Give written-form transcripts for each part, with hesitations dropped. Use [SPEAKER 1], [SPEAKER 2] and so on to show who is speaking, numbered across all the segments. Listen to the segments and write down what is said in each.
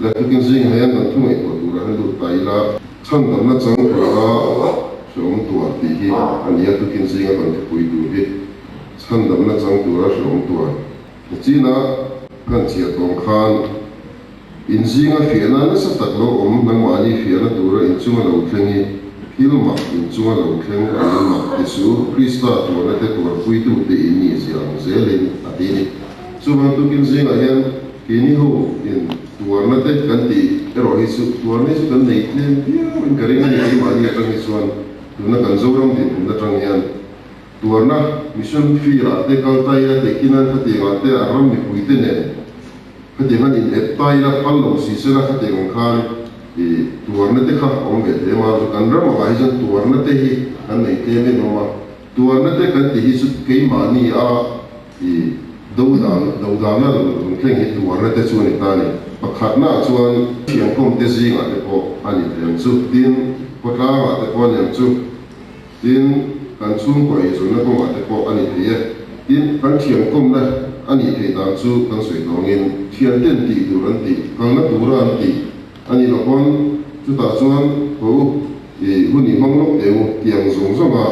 [SPEAKER 1] la tu kin sing hayan kan thungai ko tu ra lu tai la chan dam na chang ra shom tua ti hi ania tu kin sing kan pui du hi chan dam na chang tu ra shom tua china kan chia tong khan in zinga fiana na sa taklo nang mani fiana tu ra in chunga lo thengi hilma in chunga lo thleng alma isu krista tu na te tu pui tu te ini siang zelin atini chuma tu kin zinga hian kini ho in tuarna te kan ti ero hi su tuarna su kan nei tlem pia in karinga ni mani atang hi chuan tuna kan zoram din na tang hian tuarna mission fira te kal tai te kinan khati ga te aram ni pui te ne khati han in epai la pallo si se la khati ngong khan i tuarna te kha ong ge te ma kan ram ma hi jan tuarna te hi kan nei te me no ma tuarna te kan ti hi su ke mani a i daudang na lo thleng hi tuarna te chu ni ta ni pakhat na chuan thiang kom te zinga te po ani thleng chu tin potla ma te po nyam chu tin kan chung ko i zona ko ma te po ani thie tin kan thiang kom na ani thei ta chu kan soi dongin thian ten ti duran ti kan na duran ti ani lo kon chu ta chuan ko i huni manglok emu tiang zong zonga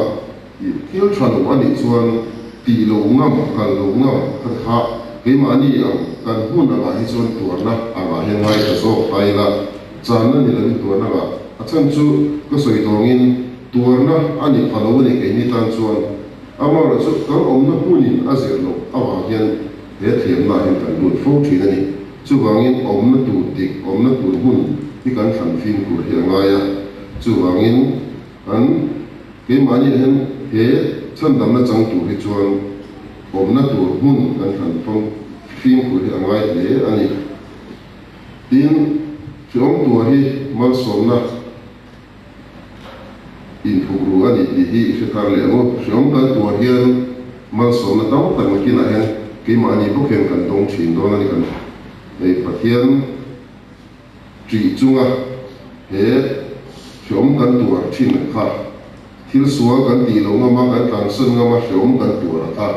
[SPEAKER 1] i thil than ani chuan ti lo ngam kan lo ngam kan ha ke mani ang kan hun anga hi chuan tuarna anga hengai ta so paila chan ni lo tuarna ga achan chu ko soi dongin tuarna ani phalo ni ke ni tan chuan ama ra chu kan omna hunin azir lo awa hian he thiam na hin kan lut fo thina ni chu wangin omna tu tik omna tu hun ti kan than fin ku hi anga ya chu wangin kan ke mani hen he chan dam na chang tu hi chuan omna tu hun kan than phong fin ku hi anga le ani tin chom tu hi mal somna in thugru ani ti hi shekar le mo shom kan tu hian mal somna taw tak ma kina hen ke mani bo khem kan dong chin do na ni kan ei pathian tri chunga he shom kan tu chin kha thil suwa kan ti lo ngama kan tang sun ngama shom kan tu ra ta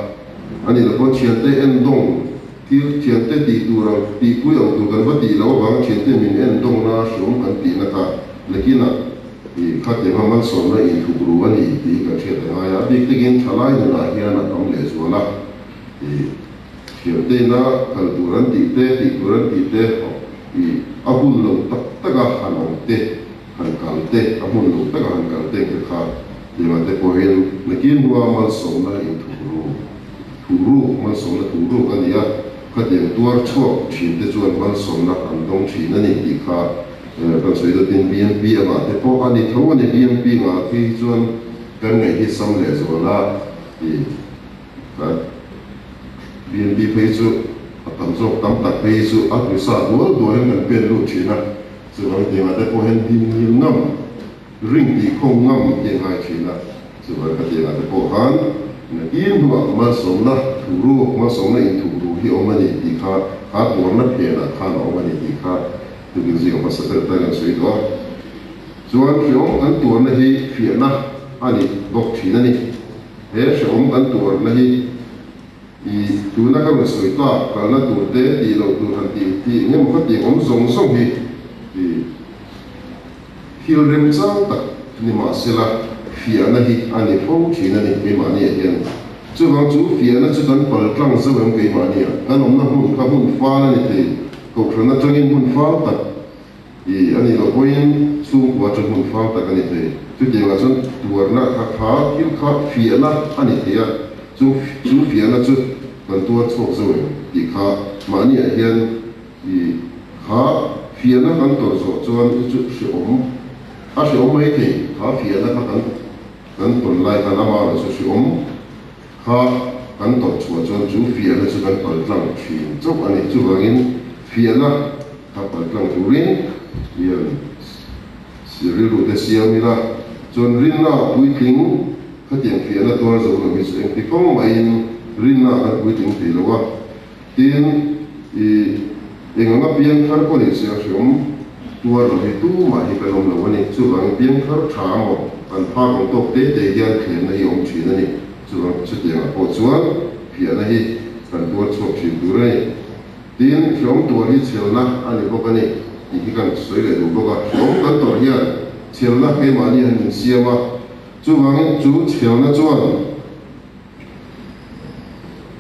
[SPEAKER 1] ani lo ko chian te en dong thil chian te ti tu ra ti ku yo tu kan va ti lo wang chian te min en dong na shom kan ti na ta lekina i khate hamal som na in thugru ani ti kan che ta ya bi tegin thalai na hian na kam le zuala i chian te na kal turan ti te i abun lo tak taka hanong te han kal te abun lo taka han kal te kha lima te po hin nakin huwa mal som na in thugru mal som na thugru kan ya khate tuar chho thin te chuan mal som na kan dong thin ani ti kha kan soi do tin BNP ama te po ani tho ani BNP nga khi chuan kan ngai hi sam le zola i ka BNP phei chu atam jok tam tak phei chu atisa dol do hen kan pen lu thina chu wang te ma te po hen din hil ngam ring ti khong ngam te ngai thina chu wang ka te ma te po han na in huwa ma som na thuru ma som na in thuru hi omani ti kha ha por na phe na kha no omani ti kha tu kin zi ma sa ta kan soi do chuan fiong an tur na hi fiana ani dok thina ni he shom an tur na hi i tu na ka ma soi ta ka na tur te ti lo tu han ti ngem kha ti om zong song hi i hil rem chang tak ni ma sela fiana hi ani phong thina ni me ma ni hian chu wang chu fiana chu kan pal tlang zo em ke ma ni kan om na hun ka hun fa na ni te ko khana tangin hun fa tak i ani lo poin chu wa chu hun fa tak ani te chu te nga chun tuarna kha kil kha fiana ani te ya chu fiana chu kan tuar chok zo ti kha ma ni hian i kha fiana kan to zo chuan chu shi om mai te kha fiana kha kan ton lai kan ama so shi om kha kan to chu chu fiana chu kan pal tlang thin chok ani chu wangin fiana kha pal tlang tu rin yan siri ru te siam ila chon rin na pui ting kha tiang fiana tor zo lo mi seng ti kong mai rin na kha pui ting ti lo wa tin i enganga pian khar ko ni se shom tuar lo hi tu ma hi ka lom lo ani chu wang pian khar tha mo kan pha kong tok te hian khen na hi om thin ani chu wang chu tiang po chuan fiana hi kan tuar chok thin tu rai tin shom tuar hi chelna ani bok ani thì cái suy lại đủ bốc à ông cần tổ hiện chiều là cái mà đi hành xiêm mà chú vắng chú chiều là chú ăn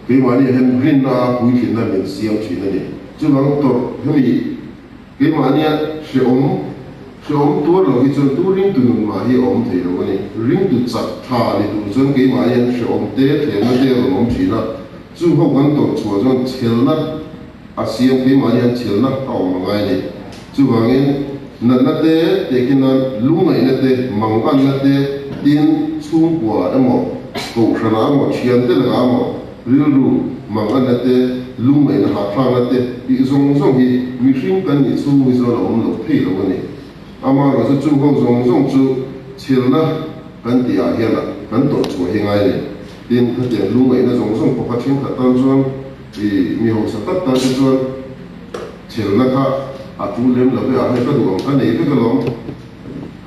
[SPEAKER 1] cái mà đi hành green là cuối khi là mình xiêm chuyện này chú vắng tổ cái cái mà đi sẽ ông tua rồi cái chuyện tua ring tụi mà hi ông thì rồi này ring tụi chặt thà thì tụi chuyện cái mà đi sẽ ông té thì nó té rồi ông chỉ là chú không quan tổ chúa cho chiều là à xiêm cái mà đi chiều là ông mà ngay này chú vắng nãy té thì cái nó lúng này té mang ăn té tin chung qua em một cổ sản em một chiên té là em một riu riu mang ăn té lúng này là hạt phang té bị rong rong thì mình xin cần những số người rồi ông lục thấy rồi này ama rồi chú không rong rong chú chiều là cần đi à hiện là cần tổ chúa hiện ngay này tin cái tiền lúng này nó rong rong có phát triển thật tan chuan thì nhiều sẽ tất tan chuan chiều là cả à chú lên là bây giờ hay cái đồ cái này cái lòng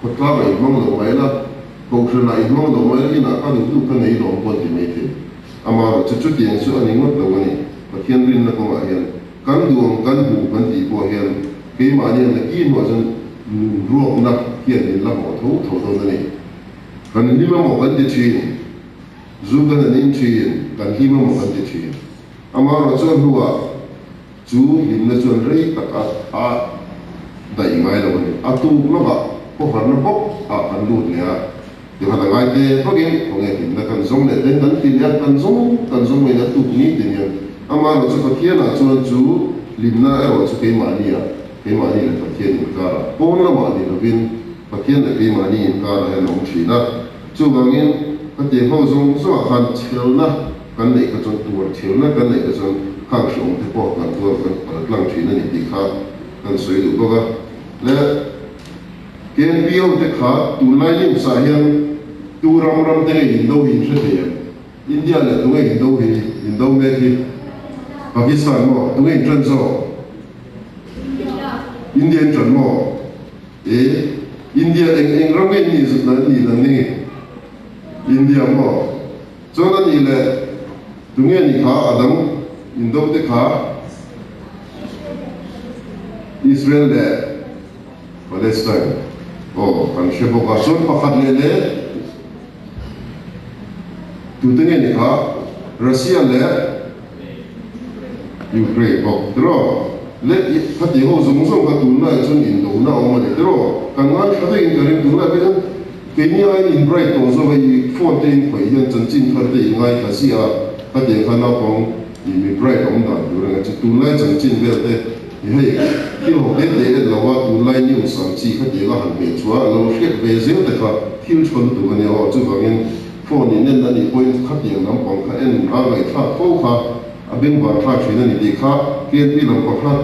[SPEAKER 1] hột cá này mong đồ mấy là cầu sơn này mong đồ mấy cái nào cái đồ cái này lòng quan thì mấy thế ama chút tiền số anh em mất đồ này và thiên linh là con ai hiện cán đường cán bù cán tỉ bò hiện cái mà hiện là kim mà dân ruộng nặng hiện thì làm một thấu này còn khi mà một cái chuyện dù cái này nên chuyện còn khi mà một cái chuyện ama rồi cho anh hùa chú hình là chuẩn rây tất cả đại ngay là vậy tu nó bảo có phần nó bốc phần lụt này thì phần ngay thế có cái có nghe hình là cần giống này đến tiền nhá cần giống này là tu ní tiền nhá ama rồi cho cái là cho chú lim na rồi cho cái mà đi là phát hiện cả bốn là mà đi là viên phát hiện là cái mà đi cả là nó chỉ là chú bằng nghe cái tiền họ giống số hàng chiều là cái này cái trong tuổi chiều là cái này cái trongข้างสงที่พวกกันตัวกันหลังชีนั่นนี่ขากันสวยดูก็และเกณฑ์เบี้ยวที่ขาตัวไล่ยิ่งสายยังตัวรำเตยหินดาวหินเสียอินเดียเนี่ยตัวหินดาวเมธีปากีสถานมั่วตัวหินจันทร์อินเดียจันมั่วอินเดียเองรำเองนี่สุดนั้นนี่อินเดียมั่วจนนั้นนี่แหละตัวเงี้ยนี่ขาอดัมอินโดที่ขาอิสราเอลและปาเลสไตน์โอ้กันเชฟบอกว่าส่วนประคัดเลยตัวที่นี่ขารัสเซียและยูเครนบอกตรอเล็กพัดที่เขาส่งกับตัวนั้นส่วนอินโดน่าออกมาเลยตรอกันงั้นถ้าเป็นตัวเรื่องตัวนั้นเป็นเกี่ยงอินไบรท์ตัวส่วนที่ฟอนเทนไปยังจันจินพัดที่ยังไงภาษีอ่ะพัดที่เขาหน้าของมีไบรท์ของนั้นอยู่เลยจะตัวนั้นจันจินเวลเต้ให้ที่เราเด็ดเราว่าตัวนั้นนิวสังจีพัดที่เราหันไปชัวเราเช็คเบสเซลแต่ก็ที่ชนตัวนี้ว่าจุดว่าเงินฟอนนี่นั่นนี่pointพัดที่น้ำของเขาเอ็นอะไรท่าโค้ขาเป็นว่าท่าชีนั่นนี่ขาเกี่ยงที่เราพัด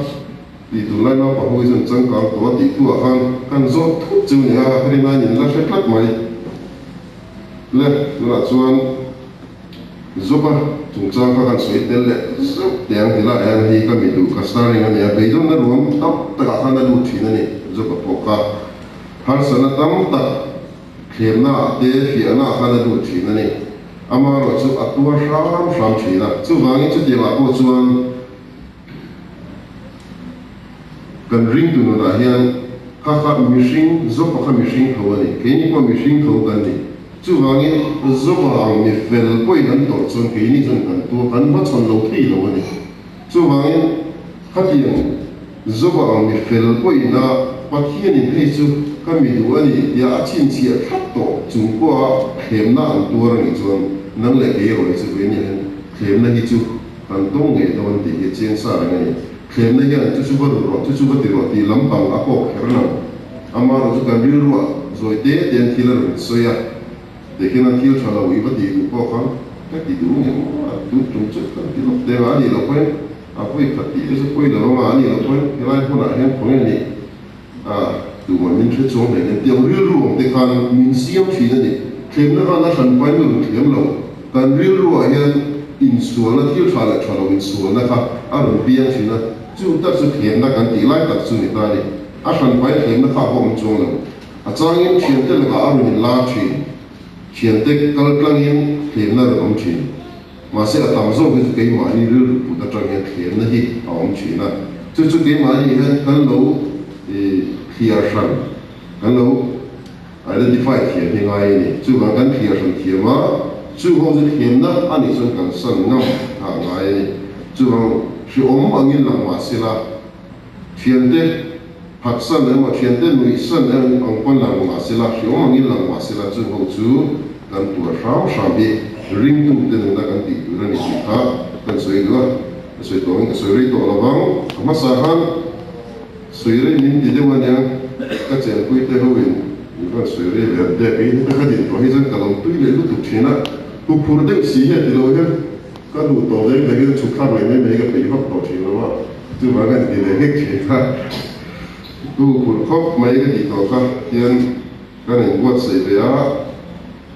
[SPEAKER 1] ที่ตัวนั้นเราพอคุยจนจังการตัวที่ตัวข้างกันโซ่ทุกจุดเนี่ยให้ได้นั่นนี่เราเช็คลัดไหมและตัวส่วนzuba tungchang ka kan soi tel le zup tiang tila yang hi ka mi du ka starting ani a beidon na ruam tap ta ka na lu thina ni zuba poka har sana tam ta khemna te fi ana ka na lu thina ni ama ro chu atua ram thina chu wangi chu ti la ko chuan kan ring tu na hian ka mishing zuba ka mishing tho ani ke ni ko mishing tho kan ni chú vàng ấy giúp hàng miệt về quay đến tổ chức cái này dân cần tua cần mất phần đầu thi rồi này chú vàng ấy phát hiện giúp hàng miệt về quay na phát hiện những cái chú cái miệt đồ này ya chín chia thắt tổ chúng qua thêm na ăn tua rồi chú năng lực cái rồi chú cái này thêm na cái chú cần đông nghệ đồ thì cái chiến xa này thêm na cái chú bắt được thì lắm bằng áp bộ cái nào ama rồi chú cần đưa rồi té tiền thì là rồi xoay để khi nào thiếu trả lời bất kỳ cũng có khăn các tỷ đủ những đủ trùng chất các tỷ lộc đề án gì lộc quen quay phát tỷ sẽ quay là nó án gì lộc quen cái này không lại hết không này từ mà mình sẽ xuống để tiêu riêu ruộng để khăn mình siêu chỉ là gì thêm nó khăn nó thành quay được thêm lâu cần riêu ruộng hiện in xuống nó thiếu trả lời in xuống nó khăn rồi biên chỉ là chú ta sẽ thêm nó cần tỷ lại tập trung người ta đi thành quay thêm nó khá không trông lâu trang những chuyện thế là cả mình la chuyện hiện tại các lăng yên hiện là ông chỉ mà sẽ là tạm dừng cái mà đi lưu phụ ta trong hiện hiện là gì ông chỉ là chú cái mà đi hết cần lâu thì clear san kan lo identify thiam hi ngai ni chu wang kan clear san thiama chu ho zu thiam na ani son kan san ngam ha ngai ni chu wang shi om angin lang ma sila thiam te hak san le ma thiam te nui san le ang pon lang ma sila shi om angin lang ma sila chu ho chu kan tu sham bi ring tum te na kan ti tu ni ti kha kan soi do soi to ng soi ri to la bang ma sa han soi ri nin ti de wan yang ka chen kui te ho win ni kan soi ri le de pe ni ka di to hi zan ka long tu le lu tu china ku phur de si he ti lo he ka lu to de le ge chu kha mai me ga pe hop to chi lo wa tu ba ga ti le he chi ha ku phur khop mai ga di to ka tian ka ning wat sei be a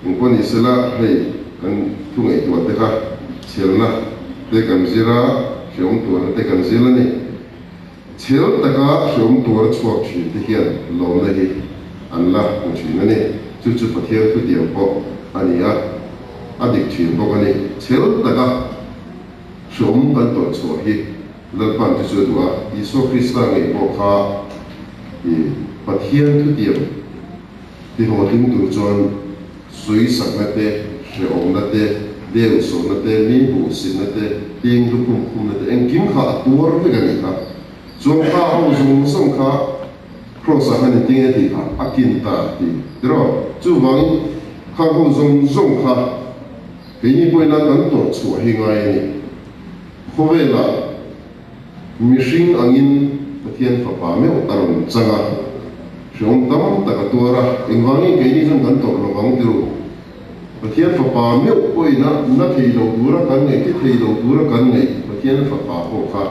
[SPEAKER 1] ing pon ni sela hei kan tu ngai tu te ka chel na te kan zira shom tu te kan zila ni chel ta ka shom tu chuak chi te hian lo na hi an la ku chi na ni chu chu pathian tu diam po ani a adik chi bo ka ni chel ta ka shom kan to chuak hi lal pan tu chu dua iso krista ngai po kha i pathian tu diam ti ho ting tu chon sui sak na te shom na te Deu so na te ni bu sin na te ting lu kum na te en kim kha tur ve ga ni kha zong kha ho zong song kha cross ha ni ting e ti kha akin ta ti dro chu wang kha ho zong kha ke ni poi na kan to chu hi ngai ni ho ve la mi sing angin pathian fa pa me aron changa shong tam ta ka tura ingwangi ke ni zong kan to lo wang ti ru Pathian fa pa me poi na thei lo dura kan ngai ki thei lo dura kan ngai pathian fa pa ho kha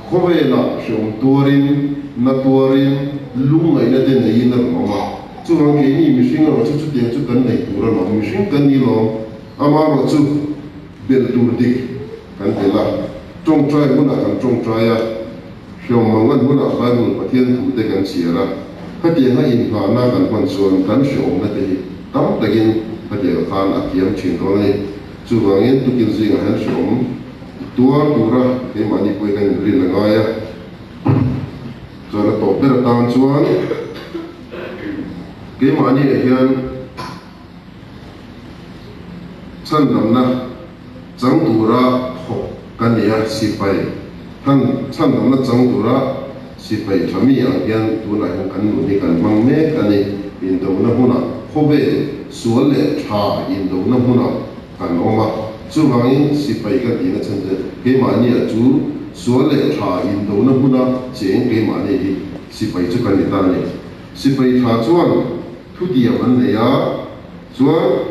[SPEAKER 1] khove la shom turin na turin lungai na de nei na ma chu wang ke ni mishing ro chu tiang chu kan nei dura ma mishing kan ni lo ama ro chu bel dur dik kan te la tong trai mun kan tong trai ya shom mangan mun a ba mun pathian thu te kan chiara ka ti na in ha na kan pan suan kan shom na te tam takin Pada kan akiam cinta ni, cuangin tu kinsi ngahan som, tua tura ke mani poi kan beri langaya, cara topper tangan cuang, ke mani ehian, sandam na, jang tura ho kan ya sipai, kan sandam na jang tura sipai kami ehian tu na kan nuni kan mangme kan ni pintu na huna, hobe sual le cha in do na huna kan oma chu wangin sipai ka dina chante ke mani a chu sual le cha in do na huna cheng ke mani hi sipai chu kan ni ta ni sipai tha chuan thu dia man le ya chuan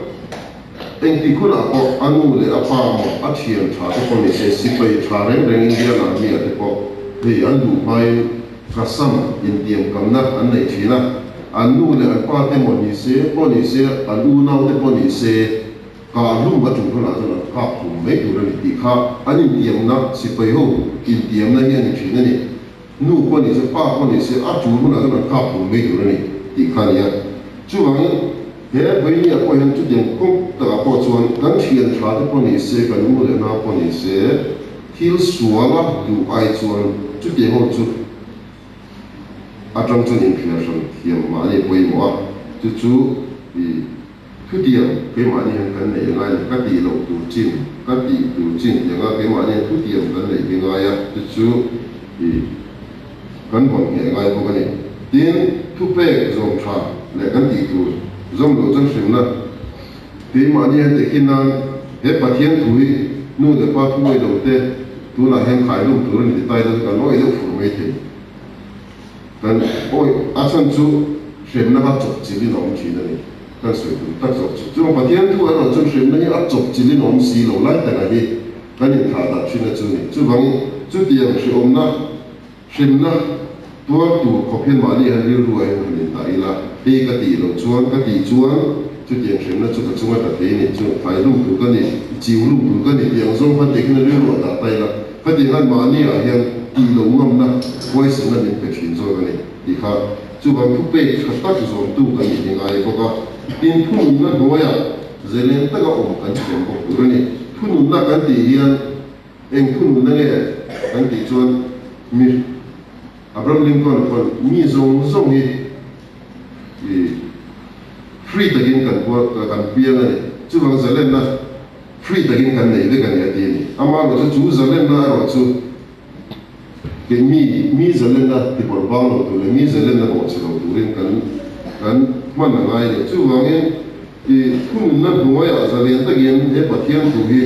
[SPEAKER 1] eng ti khuna ko anu le apa mo a thiam tha te ko ni se sipai tha reng reng india na mi a te ko he an lu mai kasam in tiam kam na an nei thina anu le pa te mo ni se anu na te po ni se ka lu ba chu na na ka pu me tu ni ti kha ani tiam na si pe ho in tiam na ni thina ni nu ko ni se pa ko ni se a chu na na ka pu me tu ni ti kha ni ya chu wang he bai ni ko yan chu den ko ta ko chuan kan thian tha te po ni se ka nu le na po ni se thil suala du ai chuan chu te ho chu atang chung in creation thiam ma ni poi mo chu chu i thu tiam ke ma ni han kan nei ngai ka ti lo tu chin ya ga ke ma ni thu tiam kan nei ke ngai ya chu chu i kan bon ke ngai ko ni tin thu pe zong tha le kan ti tu zong lo chang sim na ke ma ni han te kin nan he pathian thui nu de pa thu ai lo te tu la hen khai lu tu ni tai da ka noi lo fu me te kan oi asan chu shem na ha chok chili nom chi na ni kan soi tu tak chok chu pathian thu an chu shem na ni a chok chili nom si lo lai ta ga hi kan ni tha da chi na chu ni chu bang chu tiam shi om na shem na tua tu ko phen ma ni han ri ru ai ni ta ila pe ka ti lo chuan ka ti chuan chu tiam shem na chu ka chu ma ta te ni chu thai lu tu ka ni chiu lu tu ka ni yang zong han te kin ri ru ta tai la ka ti han ma ni a hian ti lo ngam na voi sin na min pe chin zo ga ni ti kha chu bang thu pe kha ta chu zom tu ka ni ngai ko ka tin thu na ho ya zelen ta ga om kan chen ko tu ni thu na kan ti hian eng thu na nge kan ti chuan mi Abraham Lincoln kon mi zong hi free takin kan piang ani chu wang zalen na free takin kan nei de kan ya ti ni ama lo chu zalen na ro chu ke mi zalen na ti por bang lo tu le mi zalen na bo chilo tu rin kan man na ngai le chu wang kun na noya zalen takin he pathian tu hi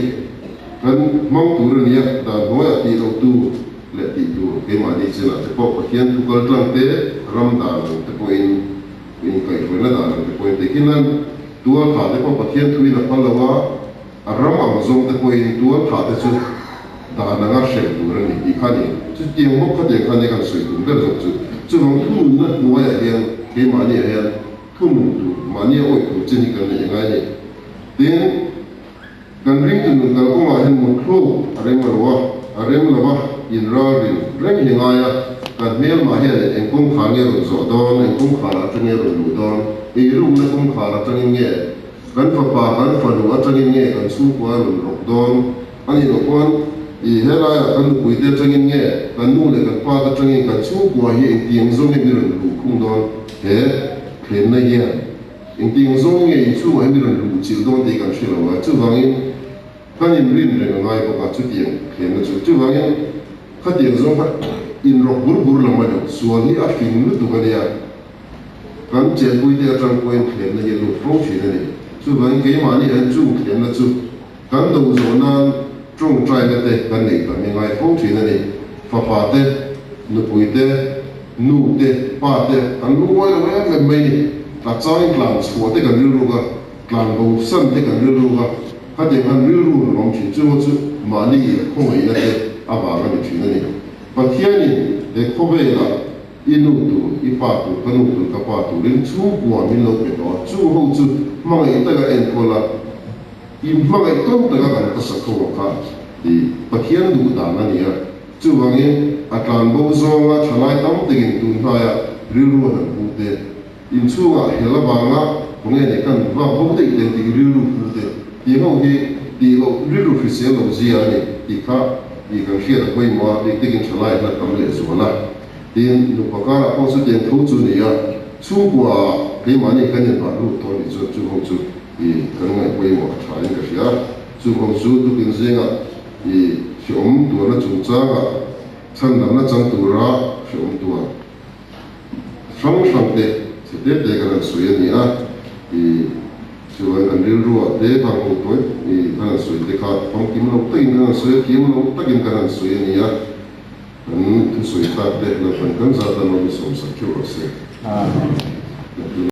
[SPEAKER 1] kan mong tu rin ya da noya ti lo tu le ti tu ke ma ni chila te po pathian tu kal tlang te ram da te po in kai ko na da te po te kinan tua kha te po pathian tu na palawa ram am zong te po in tua kha te chu da na nga she tu rin ni khani chu tiang mo kha te khani kan sui tu da chu long tu na noya hian ke ma ni hian thum tu ma ni oi tu chin kan ni ngai ni tin kan ring tu kan ko ma hen mo klo areng lawa in rin reng hingaya kan mel ma hian en kong kha nge ro zo don en kong kha la tang ro lu don rum na kong kha la tang nge kan fa kan fa lu atang nge kan su kwa ro rok don ani no kon hela ya kan pui te tang nge kan nu le kan pa ta tang nge kan su kwa hi en tiang zo nge ro lu khung don he khen na hian en tiang zo nge su ma hi ro lu chil don te kan shela wa chu wangin kan in rin reng ngai ko ka chu tiang khen na chu wangin khát tiền giống vậy in rock bur làm vậy suy nghĩ áp phim lúc tụi cái này kan chen bui te trang point khen na ye lu phong chi na ni chu ban ke ma ni an chu khen na chu kan do zo na trong trai cái te kan nei ka mi ngai phong chi na ni fa pa te nu pui te nu te pa te kan lu wai la wai me mai ni ta chang klang chua te kan lu ga klang bo san te kan lu ga ha te kan lu long chi chu chu ma ni không ai na te aba ga ni chi na ni pa thian ni de kho ve la inu tu ipa tu kanu tu ka pa tu rin chu bua min lo pe do chu ho chu ma ngai ta ga en ko la i ma ngai tom ta ga ka sa ko ka di pathian du da na ni ya chu wang in atlan bo zo nga thalai tam te gin tu na ya ri ru na bu te in chu ga hela ba nga ko nge ne kan ba bo te te ti ri ru bu te ti ho hi ti lo ri ru physical lo zia ni ti ka i kan hria da koi ma te gin thalai na kam le zo la tin lu pakara ko su ten thu chu ni ya chu bua ke ma ni kan ba lu to ni chu ho chu i kan ngai koi mo tha ni ka sia chu ho chu tu kin zenga i hiom tu na chu cha ga chan nam na chang tu ra hiom tu a sang te se te kan su ye ni a i chu an ri ru a te ka ho to i kan su te ka pom kim lo te kan su ye kim lo ta kin kan su ye ni a tu sui ta de la pan kan za ta no som sa kyo se